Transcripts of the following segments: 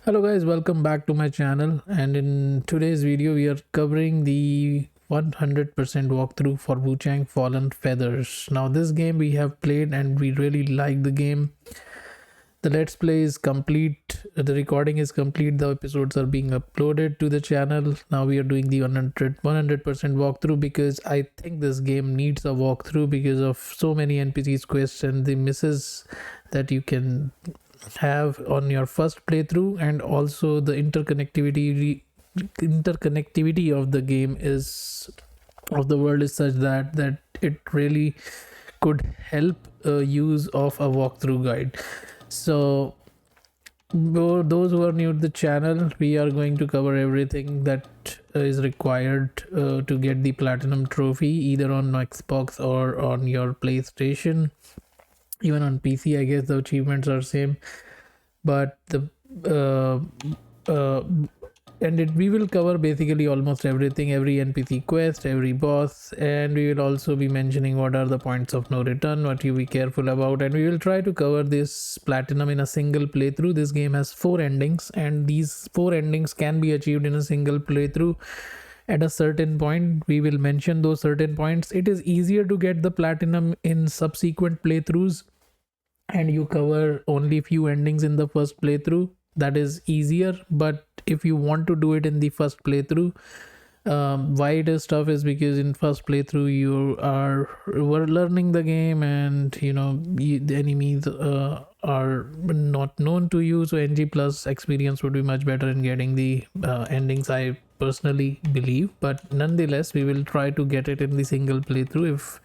Hello guys, welcome back to my channel, and in today's video we are covering the 100% walkthrough for Wuchang Fallen Feathers. Now this game we have played and we really like the game. The let's play is complete, the recording is complete, the episodes are being uploaded to the channel. Now we are doing the 100% walkthrough because I think this game needs a walkthrough because of so many NPCs quests and the misses that you can have on your first playthrough, and also the interconnectivity of the game is of the world is such that it really could help use of a walkthrough guide. So for those who are new to the channel, we are going to cover everything that is required to get the platinum trophy, either on Xbox or on your PlayStation. Even on PC, I guess the achievements are same, but the we will cover basically almost everything, every NPC quest, every boss, and we will also be mentioning what are the points of no return, what you be careful about, and we will try to cover this platinum in a single playthrough. This game has 4 endings, and these 4 endings can be achieved in a single playthrough. At a certain point we will mention those certain points. It is easier to get the platinum in subsequent playthroughs, and you cover only few endings in the first playthrough. That is easier, but if you want to do it in the first playthrough, why it is tough is because in first playthrough were learning the game, and the enemies are not known to you, so NG plus experience would be much better in getting the endings, I personally believe. But nonetheless, we will try to get it in the single playthrough. If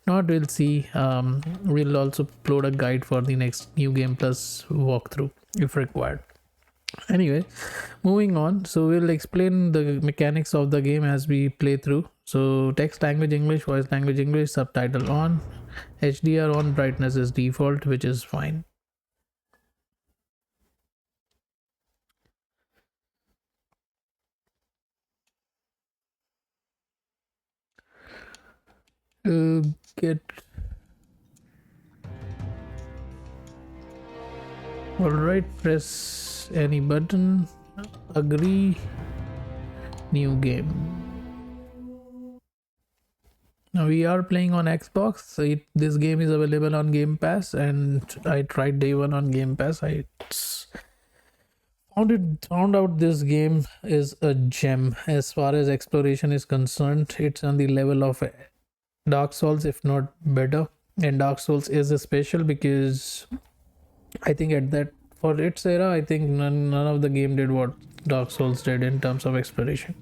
not, we'll see. We'll also upload a guide for the next new game plus walkthrough if required. Anyway, moving on, so we'll explain the mechanics of the game as we play through. So text language English, voice language English, subtitle on, HDR on, brightness is default, which is fine. Get all right, press any button, agree, new game. Now we are playing on Xbox, so this game is available on Game Pass, and I tried day one on Game Pass. I found out this game is a gem as far as exploration is concerned. It's on the level of Dark Souls, if not better. And Dark Souls is special because I think for its era, I think none of the game did what Dark Souls did in terms of exploration.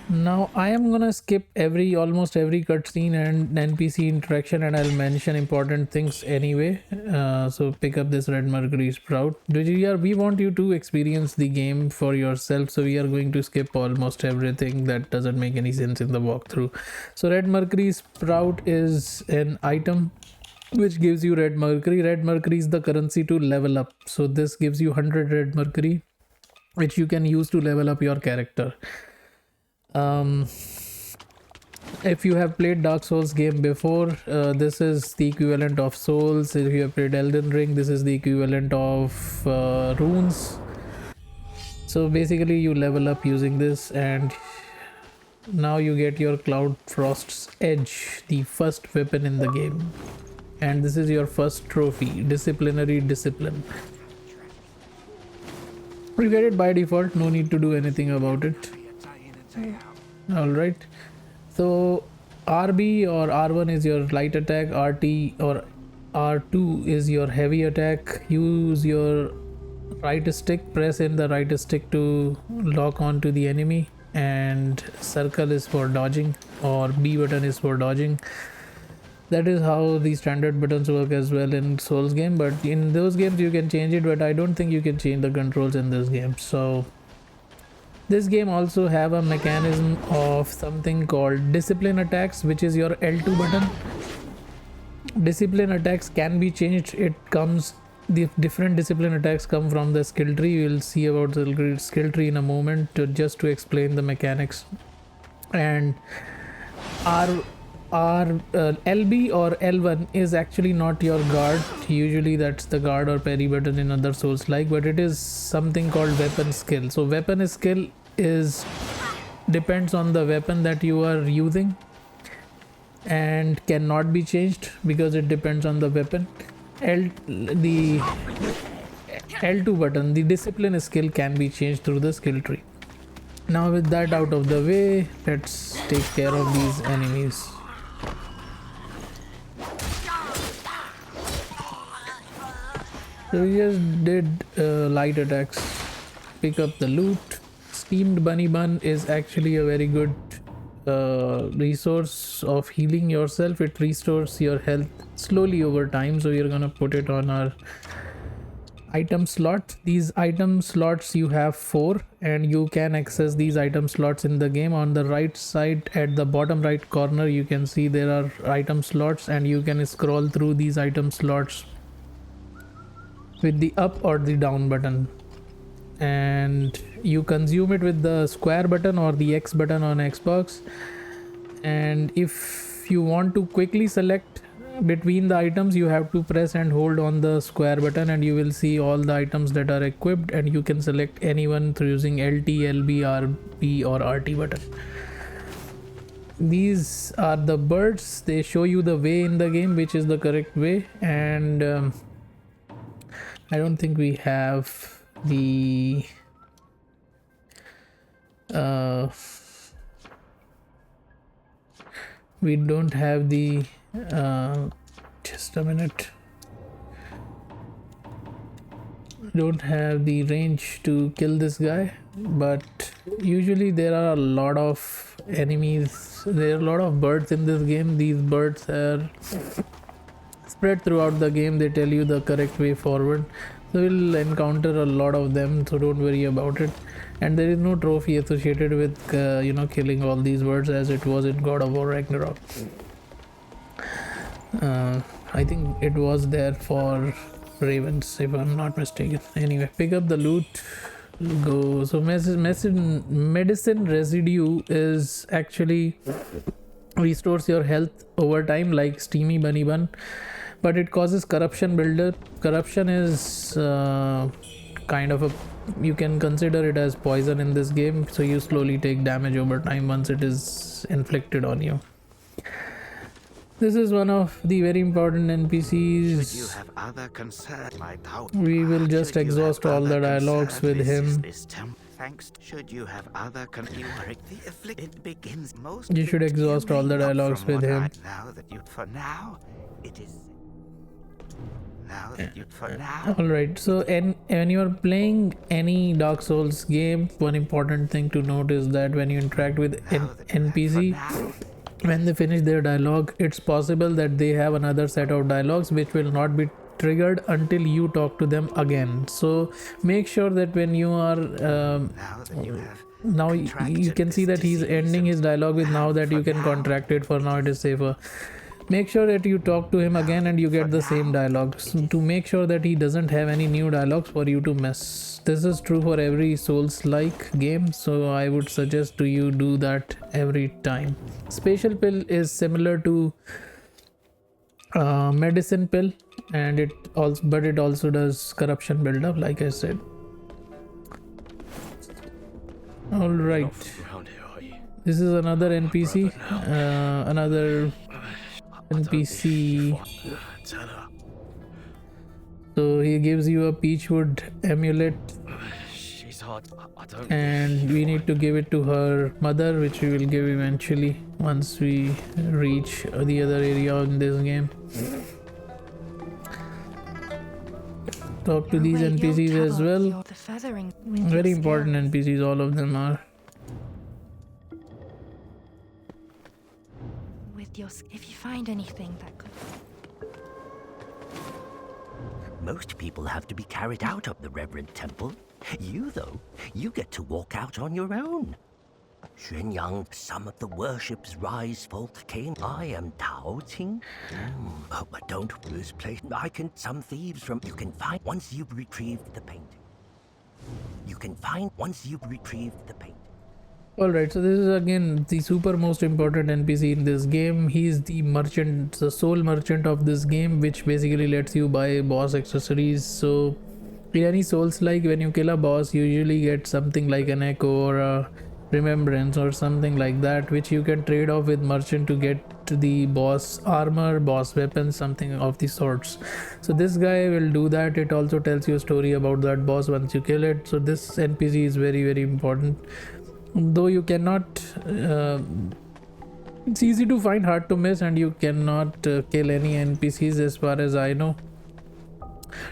Now I am gonna skip almost every cutscene and NPC interaction, and I'll mention important things anyway. So pick up this red mercury sprout. We want you to experience the game for yourself, so we are going to skip almost everything that doesn't make any sense in the walkthrough. So red mercury sprout is an item which gives you red mercury. Red mercury is the currency to level up. So this gives you 100 red mercury, which you can use to level up your character. If you have played Dark Souls game before, this is the equivalent of Souls. If you have played Elden Ring, this is the equivalent of runes. So basically you level up using this, and now you get your Cloud Frost's Edge, the first weapon in the game, and this is your first trophy, Disciplinary Discipline. You get it by default, no need to do anything about it. All right, so RB or R1 is your light attack, RT or R2 is your heavy attack. Use your right stick, press in the right stick to lock on to the enemy, and circle is for dodging, or B button is for dodging. That is how the standard buttons work as well in Souls game, but in those games you can change it, but I don't think you can change the controls in this game. So this game also have a mechanism of something called discipline attacks, which is your L2 button. Discipline attacks can be changed. The different discipline attacks come from the skill tree. You will see about the skill tree in a moment, just to explain the mechanics. And LB or L1 is actually not your guard. Usually that's the guard or parry button in other souls like, but it is something called weapon skill. So weapon skill is depends on the weapon that you are using and cannot be changed because it depends on the weapon. The L2 button, the discipline skill, can be changed through the skill tree. Now with that out of the way, let's take care of these enemies. So we just did light attacks, pick up the loot. Steamed bunny bun is actually a very good resource of healing yourself. It restores your health slowly over time, so we're gonna put it on our item slot. These item slots, you have 4 and you can access these item slots in the game. On the right side at the bottom right corner you can see there are item slots and you can scroll through these item slots with the up or the down button, and you consume it with the square button or the X button on Xbox. And if you want to quickly select between the items, you have to press and hold on the square button and you will see all the items that are equipped, and you can select anyone through using LT, LB, RB or RT button. These are the birds. They show you the way in the game, which is the correct way. And I don't think we have the we don't have the just a minute, don't have the range to kill this guy, but usually there are a lot of enemies, there are a lot of birds in this game. These birds are spread throughout the game. They tell you the correct way forward, so we'll encounter a lot of them, so don't worry about it. And there is no trophy associated with killing all these birds as it was in God of War Ragnarok. I think it was there for ravens if I'm not mistaken. Anyway, pick up the loot, go. So medicine residue is actually restores your health over time like steamy bunny bun, but it causes corruption buildup. Corruption is kind of a, you can consider it as poison in this game, so you slowly take damage over time once it is inflicted on you. This is one of the very important NPCs. We will just exhaust all the dialogues with him. You should exhaust all the dialogues with him. Alright, so when you are playing any Dark Souls game, one important thing to note is that when you interact with an NPC, when they finish their dialogue, it's possible that they have another set of dialogues which will not be triggered until you talk to them again. So make sure that when you are now you can see that he's ending his dialogue with "now that you can contract it, for now it is safer." Make sure that you talk to him again and you get the same dialogues to make sure that he doesn't have any new dialogues for you to mess. This is true for every Souls-like game, so I would suggest to you do that every time. Spatial pill is similar to medicine pill, and it also does corruption buildup, like I said. All right, this is another NPC, so he gives you a peachwood amulet and we need to give it to her mother, which we will give eventually once we reach the other area in this game. Talk to these NPCs as well. Very important NPCs, all of them are. If you find anything that could... Most people have to be carried out of the Reverend Temple. You, though, you get to walk out on your own. Xuanyang, some of the worships rise forth came. I am doubting. Oh, but don't lose place. I can some thieves from you can find once you've retrieved the painting. You can find once you've retrieved the painting. Alright, so this is again the super most important NPC in this game. He is the merchant, the sole merchant of this game, which basically lets you buy boss accessories. So in any souls like, when you kill a boss, you usually get something like an echo or a remembrance or something like that, which you can trade off with merchant to get the boss armor, boss weapons, something of the sorts. So this guy will do that. It also tells you a story about that boss once you kill it. So this NPC is very important, though you cannot it's easy to find, hard to miss, and you cannot kill any NPCs as far as I know.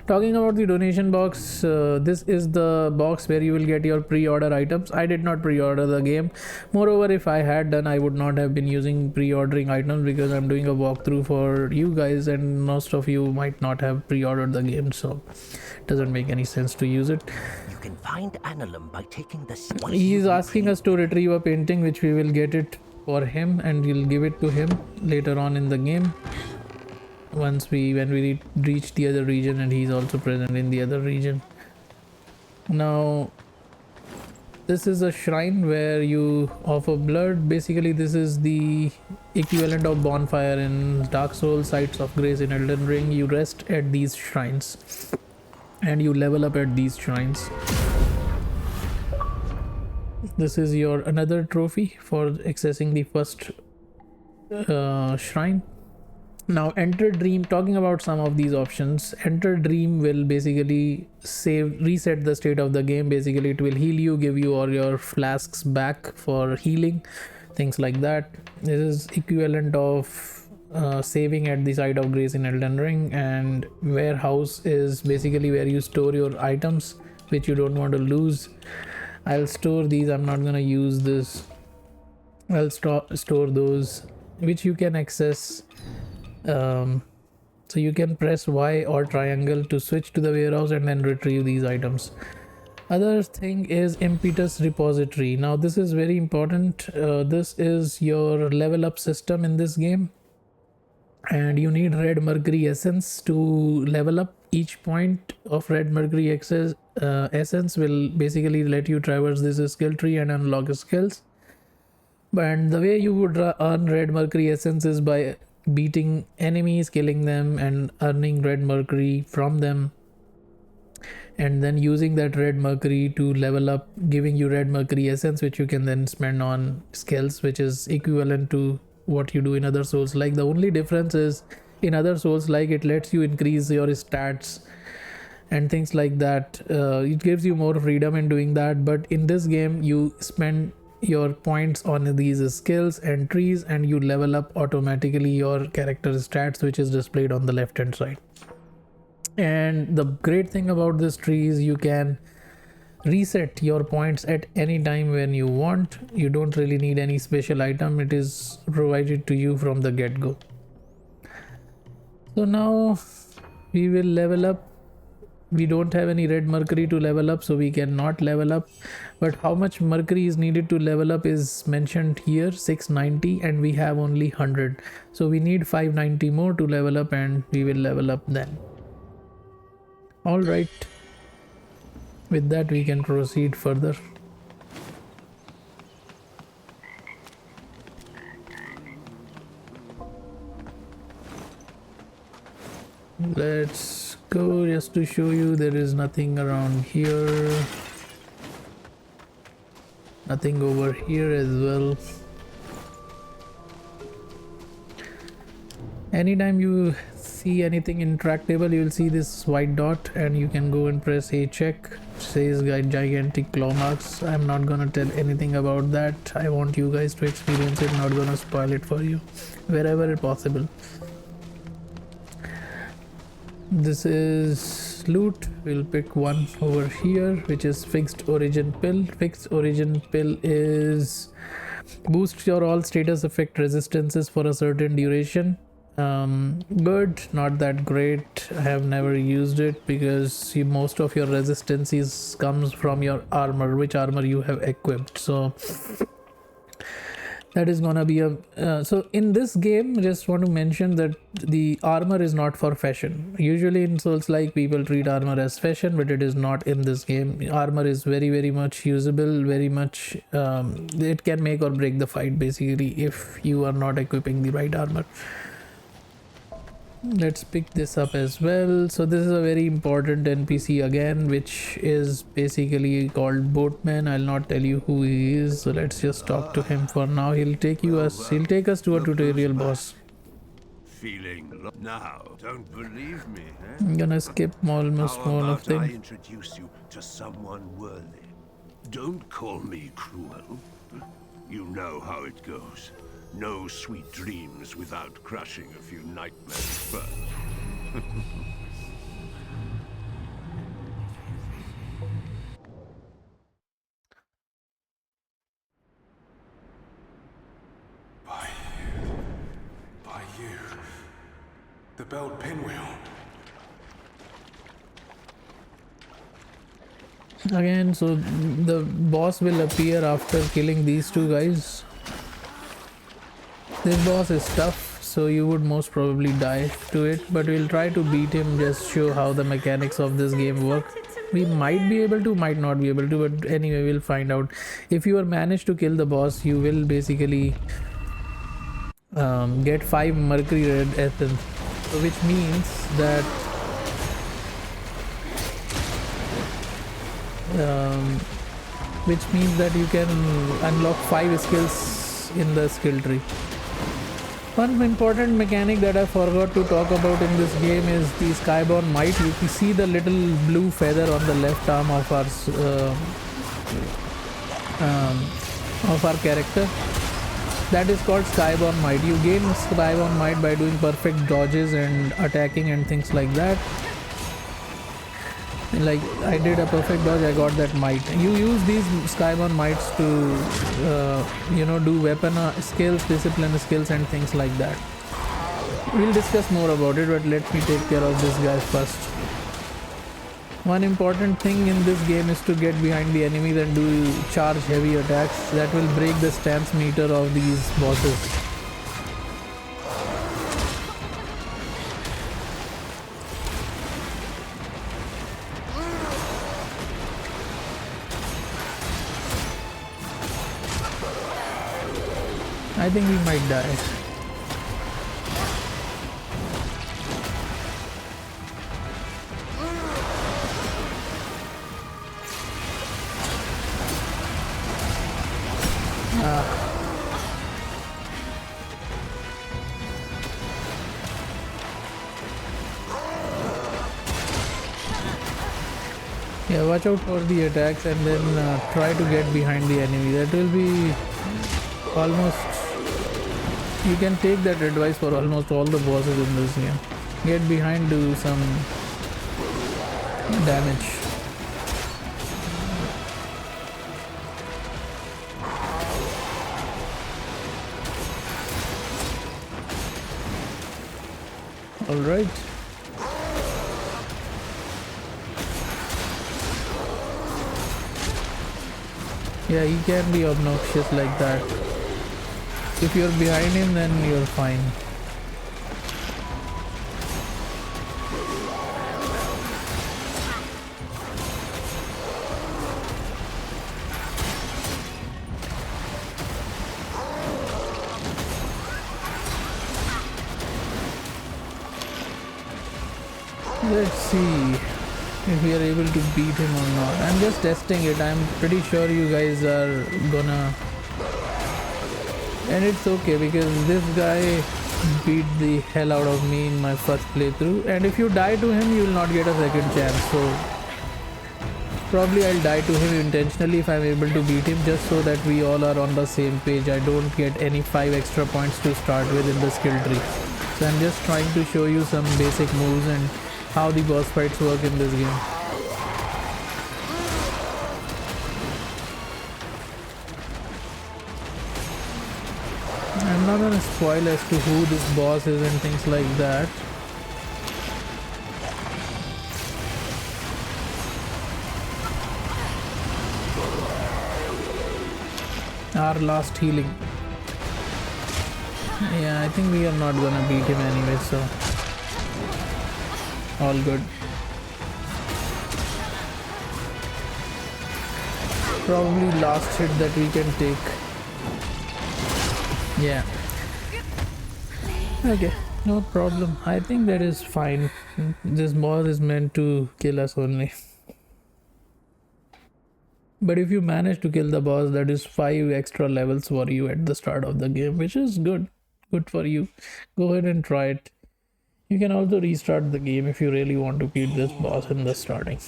Talking about the donation box, this is the box where you will get your pre-order items. I did not pre-order the game. Moreover, if I had done, I would not have been using pre-ordering items, because I'm doing a walkthrough for you guys and most of you might not have pre-ordered the game, so it doesn't make any sense to use it. You can find Annalum by taking the He is asking us to retrieve a painting, which we will get it for him and we'll give it to him later on in the game, when we reach the other region and he's also present in the other region. Now this is a shrine where you offer blood. Basically this is the equivalent of bonfire in Dark Souls, Sites of Grace in Elden Ring. You rest at these shrines and you level up at these shrines. This is your another trophy for accessing the first shrine. Now enter dream, talking about some of these options. Enter dream will basically reset the state of the game. Basically it will heal you, give you all your flasks back for healing, things like that. This is equivalent of saving at the Site of Grace in Elden Ring. And warehouse is basically where you store your items which you don't want to lose. I'll store these, I'm not gonna use this. I'll store those which you can access. So you can press Y or triangle to switch to the warehouse and then retrieve these items. Other thing is impetus repository. Now this is very important. This is your level up system in this game, and you need red mercury essence to level up. Each point of red mercury essence will basically let you traverse this skill tree and unlock skills. But the way you would earn red mercury essence is by beating enemies, killing them and earning red mercury from them, and then using that red mercury to level up, giving you red mercury essence, which you can then spend on skills, which is equivalent to what you do in other souls. Like the only difference is in other souls like it lets you increase your stats and things like that. It gives you more freedom in doing that, but in this game you spend your points on these skills and trees and you level up automatically your character stats, which is displayed on the left hand side. And the great thing about this tree is you can reset your points at any time when you want. You don't really need any special item, it is provided to you from the get-go. So now we will level up. We don't have any red mercury to level up, so we cannot level up. But how much mercury is needed to level up is mentioned here, 690, and we have only 100, so we need 590 more to level up, and we will level up then. All right, with that we can proceed further. Let's go. Just to show you, there is nothing around here, nothing over here as well. Anytime you see anything intractable, you will see this white dot and you can go and press a check. It says gigantic claw marks. I'm not gonna tell anything about that. I want you guys to experience it, not gonna spoil it for you wherever possible. This is loot. We'll pick one over here, which is fixed origin pill. Fixed origin pill is boost your all status effect resistances for a certain duration. Good, not that great. I have never used it because most of your resistances comes from your armor, which armor you have equipped. So That is gonna be a so in this game, just want to mention that the armor is not for fashion. Usually in Souls like people treat armor as fashion, but it is not in this game. Armor is very much usable, very much it can make or break the fight basically if you are not equipping the right armor. Let's pick this up as well. So this is a very important NPC again, which is basically called Boatman. I'll not tell you who he is, so let's just talk to him for now. He'll take us to a tutorial boss. Feeling now, don't believe me, eh? I'm gonna skip almost How all of about I them. introduce you to someone worthy? Don't call me cruel. You know how it goes. No sweet dreams without crushing a few nightmares first. By you. The belt pinwheel. Again, so the boss will appear after killing these two guys. This boss is tough, so you would most probably die to it, but we'll try to beat him, just show how the mechanics of this game work. We might be able to, might not be able to, but anyway, we'll find out. If you are managed to kill the boss, you will basically get 5 mercury red essence, which means that you can unlock 5 skills in the skill tree. One important mechanic that I forgot to talk about in this game is the Skyborn Might. You can see the little blue feather on the left arm of our character. That is called Skyborn Might. You gain Skyborn Might by doing perfect dodges and attacking and things like that. Like I did a perfect dodge, I got that might. You use these Skyborn Mights to do weapon skills, discipline skills and things like that. We'll discuss more about it, but let me take care of this guy first. One important thing in this game is to get behind the enemies and do charge heavy attacks. That will break the stance meter of these bosses. I think we might die. Yeah, watch out for the attacks and then try to get behind the enemy. That will be almost... You can take that advice for almost all the bosses in this game. Get behind, do some damage. Alright. Yeah, he can be obnoxious like that. If you're behind him, then you're fine. Let's see if we are able to beat him or not. I'm just testing it. I'm pretty sure you guys are gonna... And it's okay because this guy beat the hell out of me in my first playthrough, and if you die to him you will not get a second chance, so probably I'll die to him intentionally if I'm able to beat him, just so that we all are on the same page. I don't get any 5 extra points to start with in the skill tree. So I'm just trying to show you some basic moves and how the boss fights work in this game. I'm not gonna spoil as to who this boss is and things like that. Our last healing. Yeah, I think we are not gonna beat him anyway, so all good. Probably last hit that we can take. Yeah. Okay, no problem. I think that is fine. This boss is meant to kill us only. But if you manage to kill the boss, that is 5 extra levels for you at the start of the game, which is good. Good for you. Go ahead and try it. You can also restart the game if you really want to beat this boss in the starting.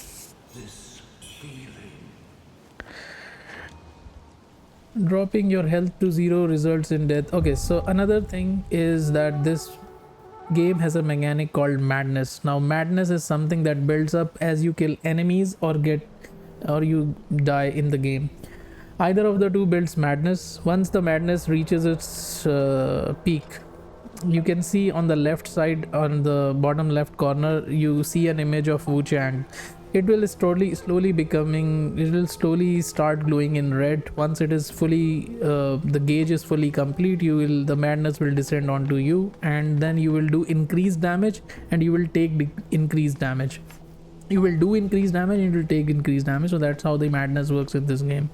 Dropping your health to 0 results in death. Okay, so another thing is that this game has a mechanic called madness. Now madness is something that builds up as you kill enemies or you die in the game. Either of the two builds madness. Once the madness reaches its peak, you can see on the left side, on the bottom left corner, you see an image of Wuchang. It will slowly start glowing in red. Once it is fully the gauge is fully complete, the madness will descend onto you, and then you will do increased damage and you will take increased damage. You will do increased damage and you will take increased damage. So that's how the madness works in this game.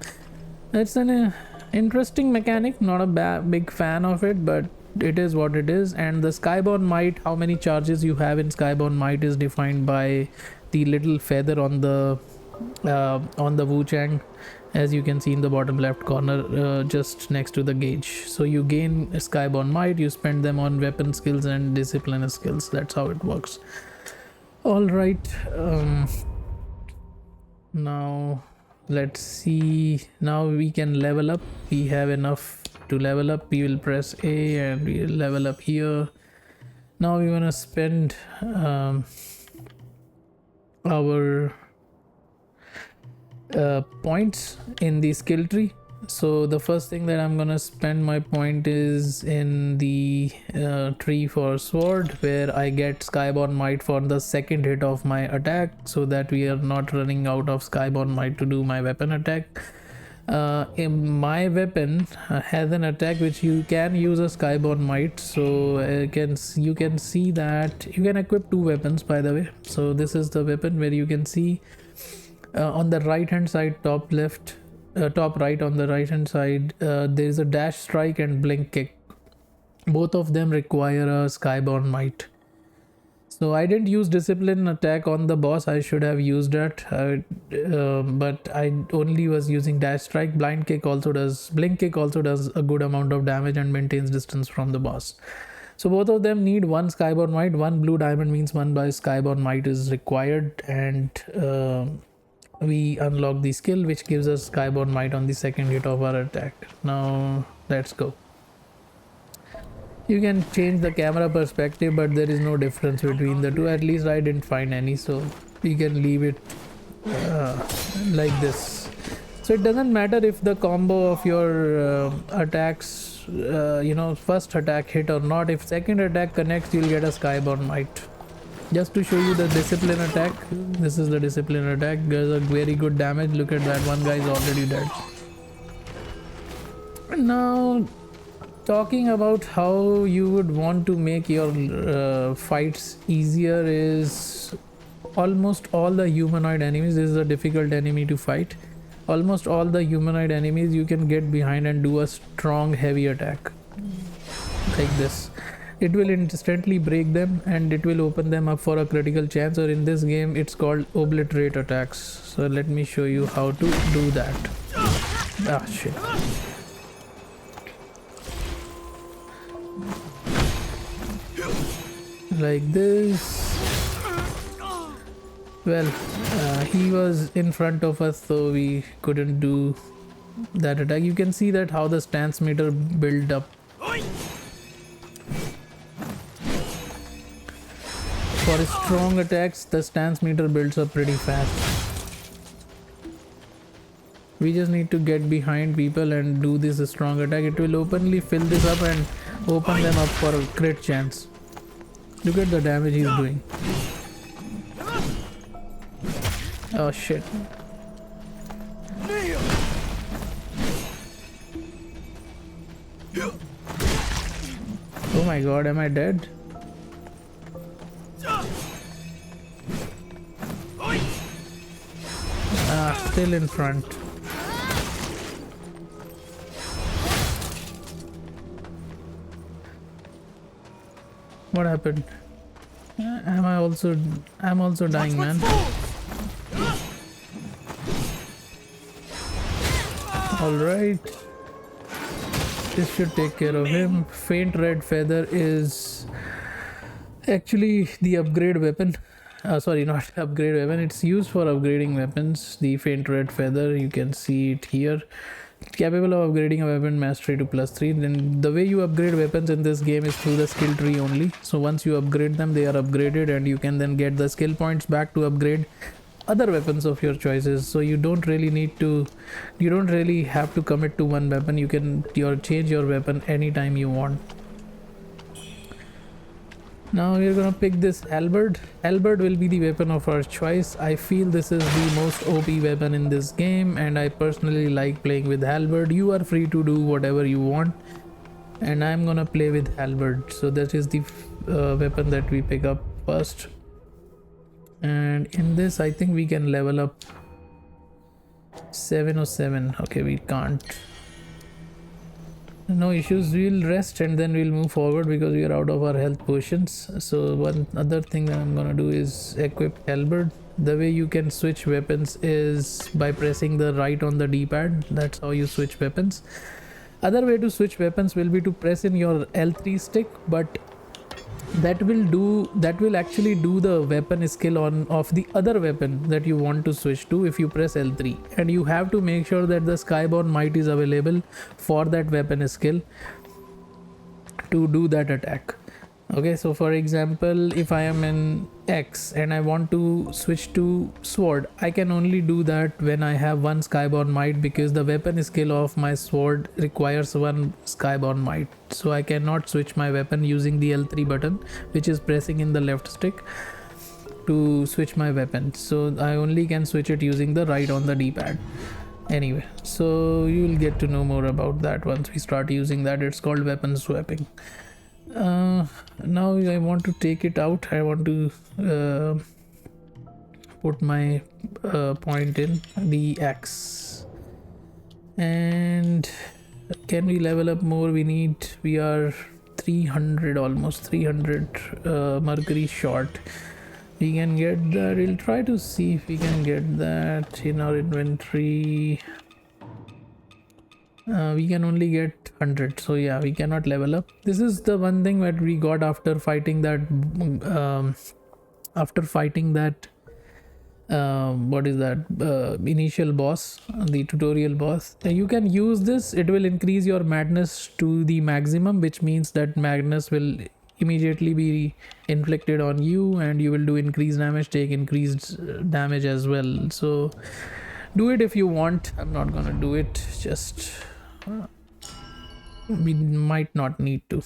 It's an interesting mechanic, not a big fan of it, but it is what it is. And the Skyborn Might, how many charges you have in Skyborn Might is defined by the little feather on the Wuchang, as you can see in the bottom left corner, just next to the gauge. So you gain Skyborn Might, you spend them on weapon skills and discipline skills. That's how it works. All right, now let's see. Now we can level up. We have enough to level up. We will press A and we will level up here. Now we want to spend our points in the skill tree. So the first thing that I'm gonna spend my point is in the tree for sword, where I get Skyborn Might for the second hit of my attack, so that we are not running out of Skyborn Might to do my weapon attack. In my weapon has an attack which you can use a Skyborn Might, so you can see that you can equip 2 weapons, by the way. So this is the weapon where you can see on the right hand side, top right on the right hand side, there is a dash strike and blink kick. Both of them require a Skyborn Might. So I didn't use discipline attack on the boss. I should have used that, but I only was using dash strike. Blink kick also does a good amount of damage and maintains distance from the boss. So both of them need 1 Skyborn Might. 1 blue diamond means 1 by Skyborn Might is required, and we unlock the skill which gives us Skyborn Might on the second hit of our attack. Now let's go. You can change the camera perspective, but there is no difference between the two. At least I didn't find any, so we can leave it like this. So it doesn't matter if the combo of your attacks, first attack hit or not. If second attack connects, you'll get a Skyborn Might. Just to show you the discipline attack, this is the discipline attack. There's a very good damage. Look at that, one guy is already dead. Now, talking about how you would want to make your fights easier is almost all the humanoid enemies. This is a difficult enemy to fight. Almost all the humanoid enemies you can get behind and do a strong heavy attack like this. It will instantly break them and it will open them up for a critical chance, or in this game it's called obliterate attacks. So let me show you how to do that. Ah shit. Like this. Well, he was in front of us, so we couldn't do that attack. You can see that how the stance meter built up. For strong attacks, the stance meter builds up pretty fast. We just need to get behind people and do this strong attack. It will openly fill this up and open them up for a crit chance. Look at the damage he's doing. Oh shit. Oh my god, am I dead? Ah, still in front. What happened? I'm also dying, man. Alright. This should take care of him. Faint red feather is actually the upgrade weapon. Sorry, not upgrade weapon. It's used for upgrading weapons. The faint red feather, you can see it here. Capable of upgrading a weapon mastery to +3. Then the way you upgrade weapons in this game is through the skill tree only. So once you upgrade them, they are upgraded, and you can then get the skill points back to upgrade other weapons of your choices. So you don't really have to commit to one weapon. You can change your weapon anytime you want. Now we're gonna pick this halberd. Halberd will be the weapon of our choice. I feel this is the most OP weapon in this game, and I personally like playing with halberd. You are free to do whatever you want, and I'm gonna play with halberd. So that is the weapon that we pick up first. And in this, I think we can level up 707. Okay, we can't. No issues. We'll rest and then we'll move forward because we are out of our health potions. So one other thing that I'm gonna do is equip halberd. The way you can switch weapons is by pressing the right on the D-pad. That's how you switch weapons. Other way to switch weapons will be to press in your L3 stick, but that will actually do the weapon skill of the other weapon that you want to switch to if you press L3, and you have to make sure that the skyborn might is available for that weapon skill to do that attack. Okay, so for example, if I am in X and I want to switch to sword, I can only do that when I have one skyborn might, because the weapon skill of my sword requires one skyborn might. So I cannot switch my weapon using the L3 button, which is pressing in the left stick to switch my weapon. So I only can switch it using the right on the D-pad. Anyway, so you will get to know more about that once we start using that. It's called weapon swapping. Now I want to take it out. I want to put my point in the axe. And can we level up more? We are 300, almost 300 mercury short. We can get that. We'll try to see if we can get that in our inventory. We can only get 100, so yeah, we cannot level up. This is the one thing that we got after fighting that what is that initial boss, the tutorial boss. You can use this. It will increase your madness to the maximum, which means that madness will immediately be inflicted on you, and you will do increased damage, take increased damage as well. So do it if you want. I'm not gonna do it, just we might not need to.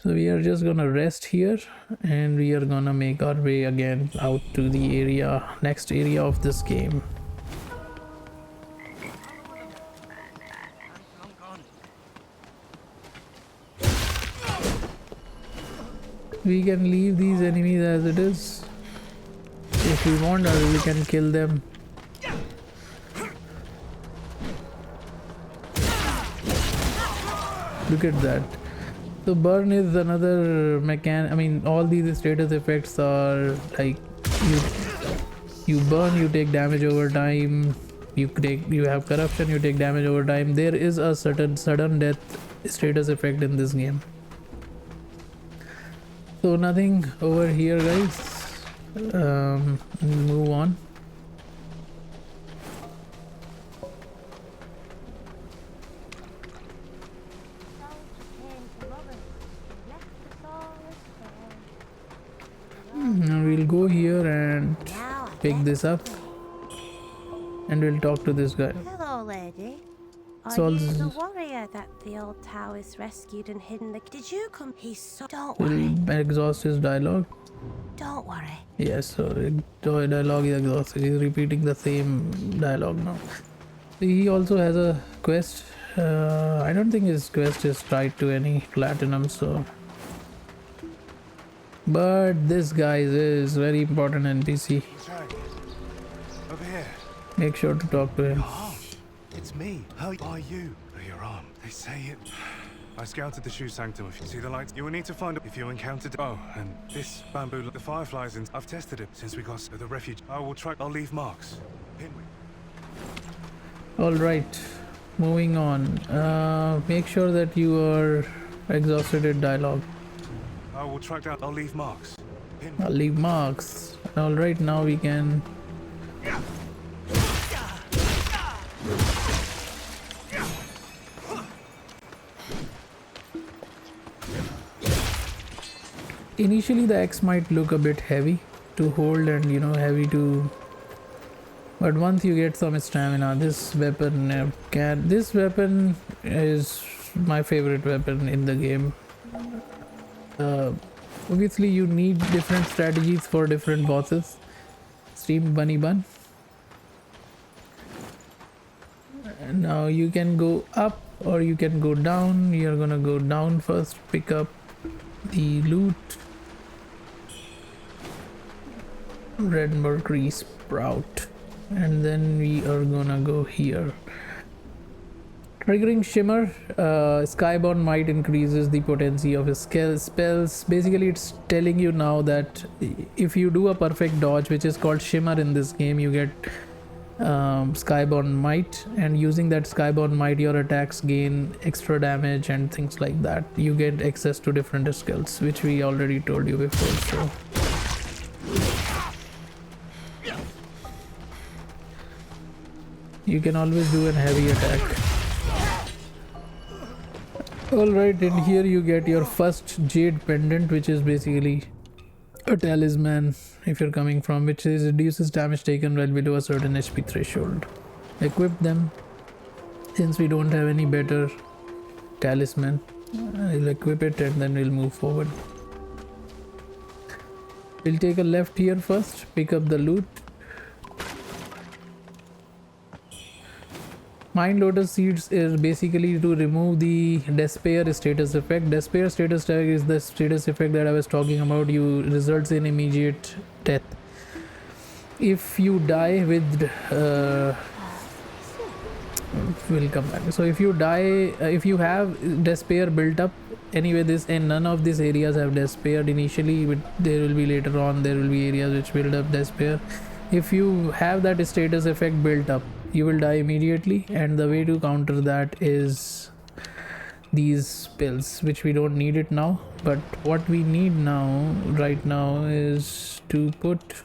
So we are just gonna rest here, and we are gonna make our way again out to the next area of this game. We can leave these enemies as it is if we want, or we can kill them. Look at that. So burn is another all these status effects are like you burn, you take damage over time. You have corruption, you take damage over time. There is a certain sudden death status effect in this game. So nothing over here, guys. Move on. Now we'll go here and pick this up, and we'll talk to this guy. Hello, lady. Are So you the warrior that the old Taoist rescued and hidden the... Did you come? He's so... Don't worry. We'll exhaust his dialogue. Don't worry. Yes, so dialogue is exhausted. He's repeating the same dialogue now. He also has a quest I don't think his quest is tied to any platinum, so. But this guy is very important NPC. Wuchang, over here. Make sure to talk to him. Oh, it's me. How are you? Oh, your arm. They say it. I scouted the shoe sanctum. If you see the lights, you will need to find it if you encountered. Oh, and this bamboo, the fireflies, and I've tested it since we got to the refuge. I will track. I'll leave marks. Pinwheel. All right, moving on. Make sure that you are exhausted at dialogue. I will track down. I'll leave marks. Pinwheel. I'll leave marks. All right, now we can. Initially the axe might look a bit heavy to hold and heavy to, but once you get some stamina, this weapon this weapon is my favorite weapon in the game. Obviously you need different strategies for different bosses. Steam bunny bun. And now you can go up or you can go down. You're gonna go down first, pick up the loot. Red mercury sprout, and then we are gonna go here. Triggering shimmer, skybound might increases the potency of his spells. Basically it's telling you now that if you do a perfect dodge, which is called shimmer in this game, you get skybound might, and using that skybound might your attacks gain extra damage and things like that. You get access to different skills, which we already told you before. So you can always do a heavy attack. Alright, and here you get your first jade pendant, which is basically a talisman if you're coming from, which is reduces damage taken well below a certain HP threshold. Equip them. Since we don't have any better talisman, I'll equip it and then we'll move forward. We'll take a left here first, pick up the loot. Mind Lotus Seeds is basically to remove the Despair status effect. Despair status effect is the status effect that I was talking about. You results in immediate death. If you die with we'll come back. So if you die, if you have Despair built up, anyway this and none of these areas have Despair initially, but there will be later on there will be areas which build up Despair. If you have that status effect built up, you will die immediately, and the way to counter that is these spells, which we don't need it now. But what we need now right now is to put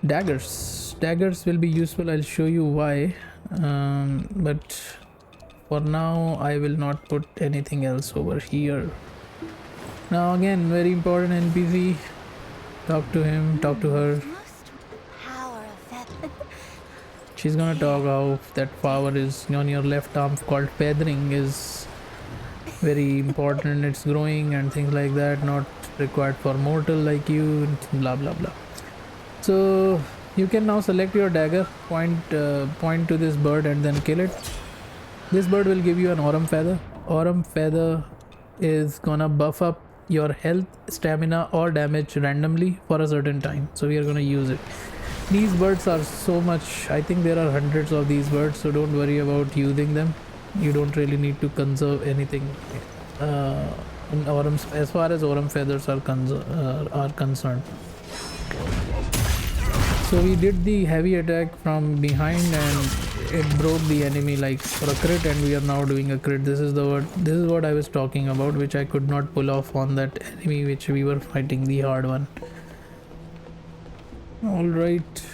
daggers will be useful. I'll show you why, but for now I will not put anything else over here. Now again, very important NPC. Talk to him, talk to her. She's gonna talk how that power is on your left arm called feathering is very important. It's growing and things like that, not required for mortal like you, blah blah blah. So you can now select your dagger, point to this bird and then kill it. This bird will give you an aurum feather. Aurum feather is gonna buff up your health, stamina or damage randomly for a certain time, so we are gonna use it. These birds are so much, I think there are hundreds of these birds, so don't worry about using them. You don't really need to conserve anything in aurum, as far as aurum feathers are concerned. So we did the heavy attack from behind and it broke the enemy like for a crit, and we are now doing a crit. This is what I was talking about, which I could not pull off on that enemy which we were fighting, the hard one. Alright,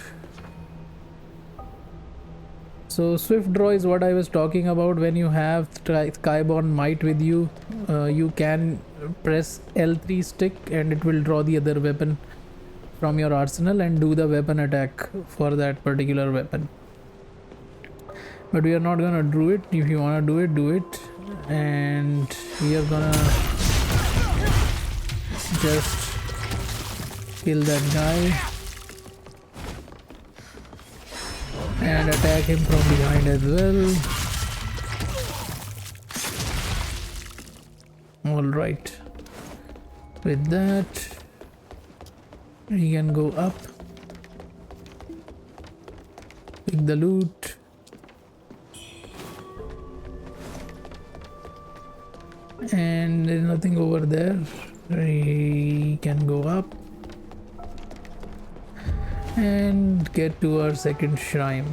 so swift draw is what I was talking about. When you have Skybound Might with you, you can press L3 stick and it will draw the other weapon from your arsenal and do the weapon attack for that particular weapon. But we are not gonna do it. If you wanna do it, do it. And we are gonna just kill that guy. and attack him from behind as well. All right, with that we can go up, pick the loot, and there's nothing over there. We can go up and get to our second shrine.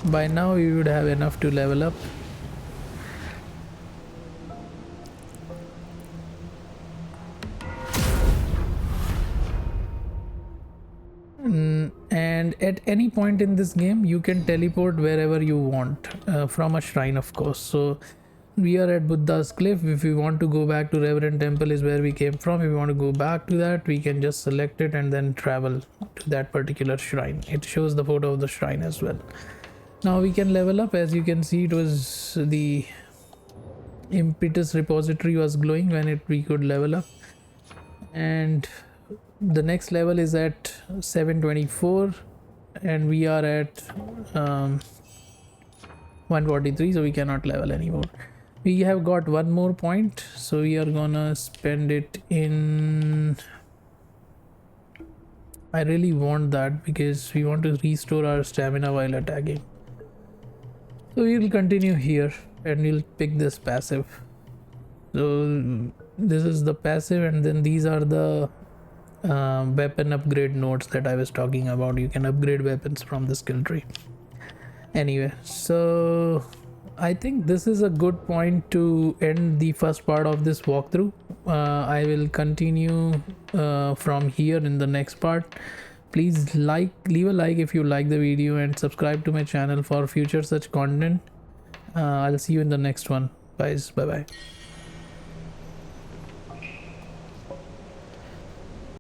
By now we would have enough to level up. And at any point in this game you can teleport wherever you want, from a shrine of course. So we are at Buddha's cliff. If we want to go back to Reverend Temple is where we came from. If we want to go back to that, we can just select it and then travel to that particular shrine. It shows the photo of the shrine as well. Now we can level up. As you can see, it was the impetus repository was glowing when we could level up, and the next level is at 724 and we are at 143, so we cannot level anymore. We have got one more point, so we are gonna spend it in, I really want that because we want to restore our stamina while attacking. So we will continue here and we'll pick this passive. So this is the passive, and then these are the weapon upgrade nodes that I was talking about. You can upgrade weapons from the skill tree. Anyway, so I think this is a good point to end the first part of this walkthrough. I will continue from here in the next part. Please leave a like if you like the video and subscribe to my channel for future such content. I'll see you in the next one, guys. Bye bye.